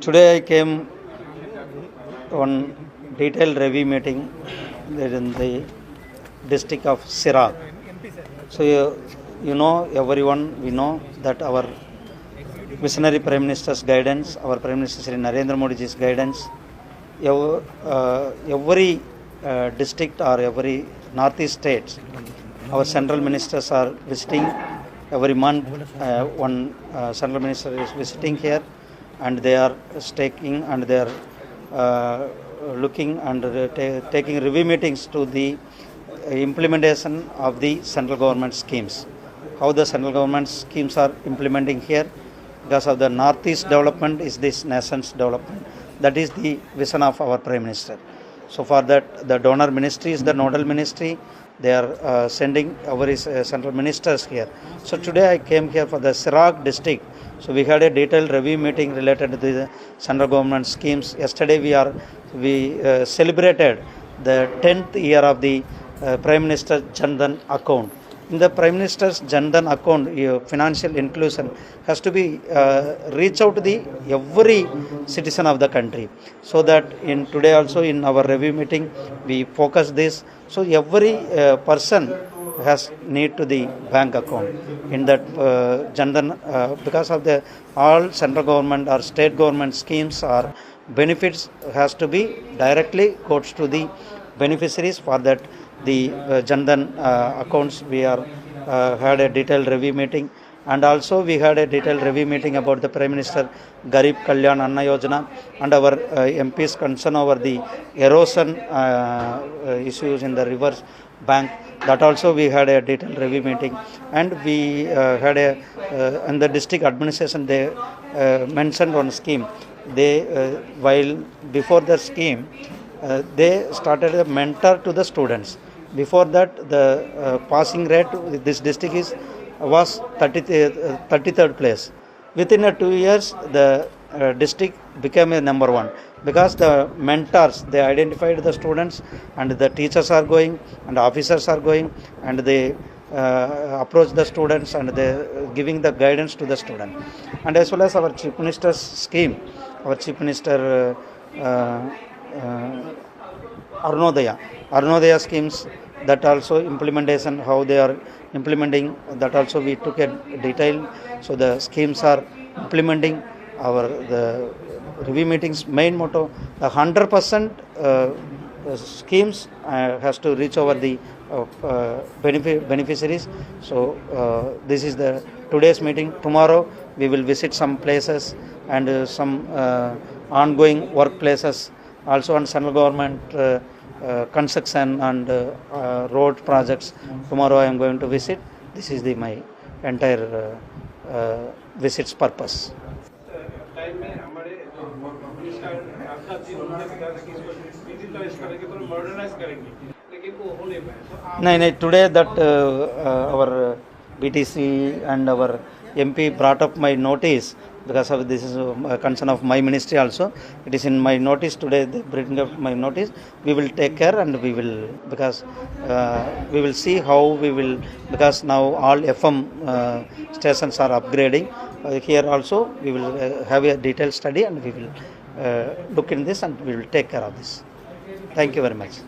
Today I came on detailed review meeting there in the district of Sirag. So you know, everyone, we know that our visionary Prime Minister's guidance, our Prime Minister Shri Narendra Modi's guidance, every district or every northeast states, our central ministers are visiting every month. One central minister is visiting here, and they are staking and they are looking and taking review meetings to the implementation of the central government schemes. How the central government schemes are implementing here, because of the northeast development is this nation's development. That is the vision of our Prime Minister. So for that, the donor ministry is the nodal ministry. They are sending our central ministers here. So today I came here for the Sirag district. So we had a detailed review meeting related to the central government schemes. Yesterday we celebrated the 10th year of the Prime Minister Jan Dhan account. In the Prime Minister's Jan Dhan account, financial inclusion has to be reach out to the every citizen of the country. So that in today also in our review meeting we focus this. So every person has need to the bank account in that Jan Dhan, because of the all central government or state government schemes or benefits has to be directly goes to the beneficiaries. For that the Jan Dhan accounts we are had a detailed review meeting, and also we had a detailed review meeting about the Prime Minister Garib Kalyan Anna Yojana and our MP's concern over the erosion issues in the rivers bank. That also we had a detailed review meeting, and we had a and the district administration they mentioned one scheme. They while before the scheme they started a mentor to the students. Before that, the passing rate with this district was 33rd place. Within 2 years, the district became a number one, because the mentors they identified the students, and the teachers are going and officers are going, and they approach the students and they giving the guidance to the student. And as well as our Chief Minister's scheme, our Chief Minister Arunodaya schemes, that also implementation, how they are implementing, that also we took a detail. So the schemes are implementing. The review meetings main motto, the 100% schemes has to reach over the beneficiaries. So this is the today's meeting. Tomorrow we will visit some places and some ongoing workplaces also on central government construction and road projects. Tomorrow I am going to visit. This is my entire visit's purpose. No, today that our BTC and our MP brought up my notice, because of this is a concern of my ministry also. It is in my notice today. They bring up my notice. We will take care, and we will, because we will see how we will, because now all FM stations are upgrading. Here also we will have a detailed study, and we will look in this, and we will take care of this. Thank you very much.